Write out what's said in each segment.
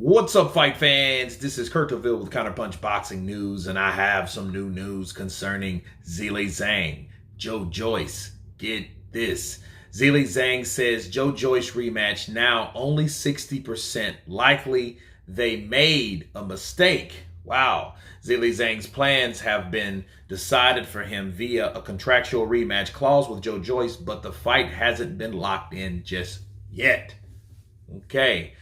What's up, fight fans? This is Kurt DeVille with Counterpunch Boxing News, and I have some new news concerning Zhilei Zhang. Joyce, get this. Zhilei Zhang says Joyce rematch now only 60% likely. They made a mistake. Wow. Zhilei Zhang's plans have been decided for him via a contractual rematch clause with Joyce, but the fight hasn't been locked in just yet. Okay.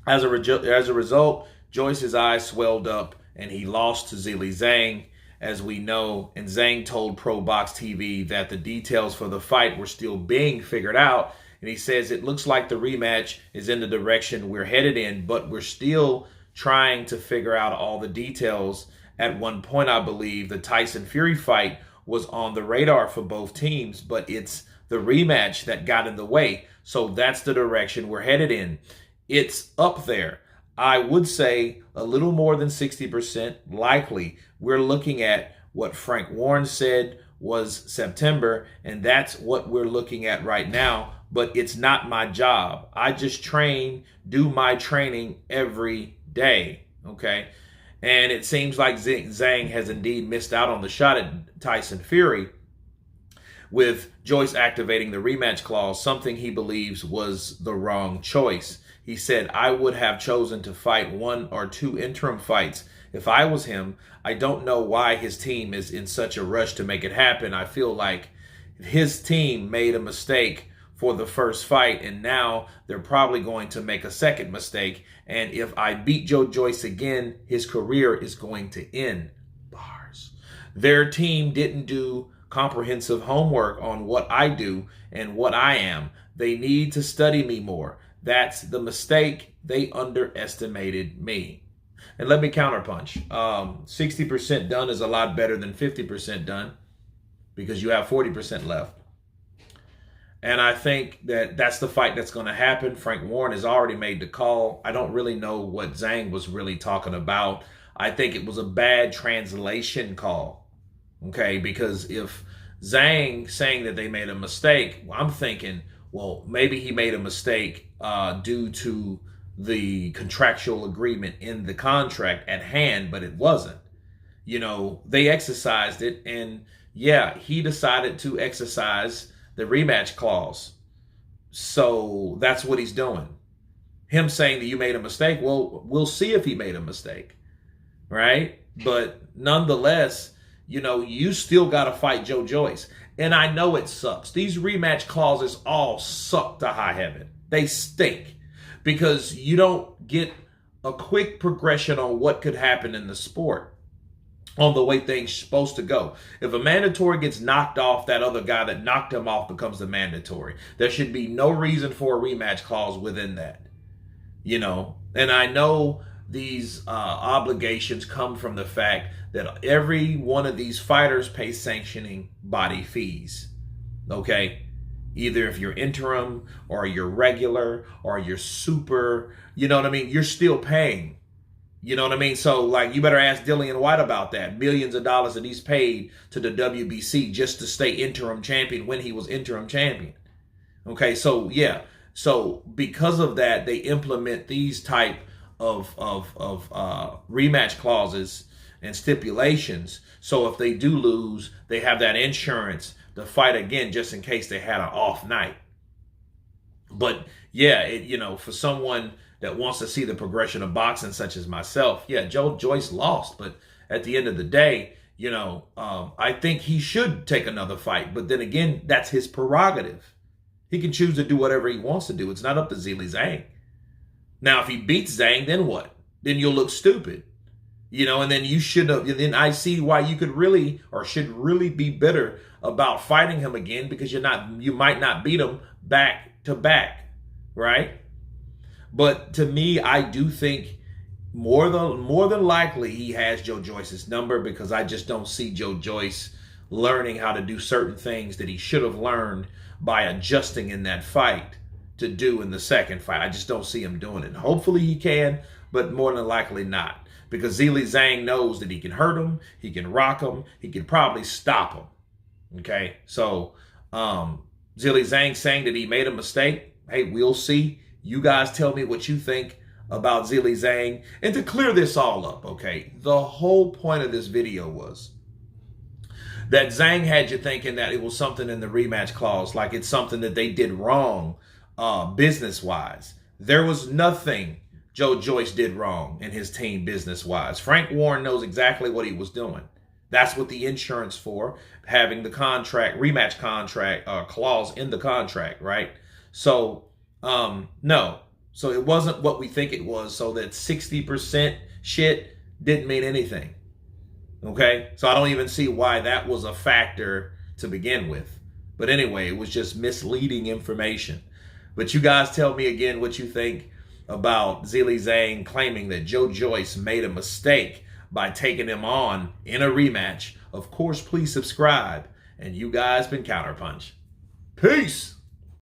As a result, Joyce's eyes swelled up and he lost to Zhilei Zhang, as we know. And Zhang told Pro Box TV that the details for the fight were still being figured out. And he says it looks like the rematch is in the direction we're headed in, but we're still trying to figure out all the details. At one point, I believe the Tyson Fury fight was on the radar for both teams, but it's the rematch that got in the way. So that's the direction we're headed in. It's up there. I would say a little more than 60% likely. We're looking at what Frank Warren said was September, and that's what we're looking at right now. But it's not my job. I just do my training every day, okay? And it seems like Zhang has indeed missed out on the shot at Tyson Fury, with Joyce activating the rematch clause, something he believes was the wrong choice. He said, I would have chosen to fight one or two interim fights if I was him. I don't know why his team is in such a rush to make it happen. I feel like his team made a mistake for the first fight, and now they're probably going to make a second mistake. And if I beat Joyce again, his career is going to end. Bars. Their team didn't do comprehensive homework on what I do and what I am. They need to study me more. That's the mistake. They underestimated me. And let me counterpunch. 60% done is a lot better than 50% done, because you have 40% left. And I think that that's the fight that's going to happen. Frank Warren has already made the call. I don't really know what Zhang was really talking about. I think it was a bad translation call. Okay, because if Zhang saying that they made a mistake, well, I'm thinking, well, maybe he made a mistake due to the contractual agreement in the contract at hand, but it wasn't. You know, they exercised it, and yeah, he decided to exercise the rematch clause. So that's what he's doing. Him saying that you made a mistake, well, we'll see if he made a mistake, right? But nonetheless, you know, you still got to fight Joyce. And I know it sucks. These rematch clauses all suck to high heaven. They stink, because you don't get a quick progression on what could happen in the sport, on the way things are supposed to go. If a mandatory gets knocked off, that other guy that knocked him off becomes the mandatory. There should be no reason for a rematch clause within that, you know. And I know these obligations come from the fact that every one of these fighters pays sanctioning body fees, okay? Either if you're interim or you're regular or you're super, you know what I mean? You're still paying, you know what I mean? So, like, you better ask Dillian White about that. Millions of dollars that he's paid to the WBC just to stay interim champion when he was interim champion. Okay, so, yeah. So, because of that, they implement these type of rematch clauses and stipulations. So if they do lose, they have that insurance to fight again, just in case they had an off night. But yeah, you know, for someone that wants to see the progression of boxing, such as myself, yeah, Joyce lost. But at the end of the day, you know, I think he should take another fight. But then again, that's his prerogative. He can choose to do whatever he wants to do. It's not up to Zhilei Zhang. Now, if he beats Zhang, then what? Then you'll look stupid. You know, and then you should have, then I see why you could really, or should really be bitter about fighting him again, because you might not beat him back to back, right? But to me, I do think more than likely he has Joyce's number, because I just don't see Joyce learning how to do certain things that he should have learned by adjusting in that fight to do in the second fight. I just don't see him doing it. Hopefully he can, but more than likely not. Because Zhilei Zhang knows that he can hurt him, he can rock him, he can probably stop him. Okay, so Zhilei Zhang saying that he made a mistake, hey, we'll see. You guys tell me what you think about Zhilei Zhang. And to clear this all up, okay, the whole point of this video was that Zhang had you thinking that it was something in the rematch clause, like it's something that they did wrong business-wise. There was nothing Joyce did wrong in his team business-wise. Frank Warren knows exactly what he was doing. That's what the insurance for, having the contract, rematch contract clause in the contract, right? So, no. So it wasn't what we think it was, so that 60% shit didn't mean anything. Okay? So I don't even see why that was a factor to begin with. But anyway, it was just misleading information. But you guys tell me again what you think about Zhilei Zhang claiming that Joyce made a mistake by taking him on in a rematch. Of course, please subscribe. And you guys been Counterpunch. Peace!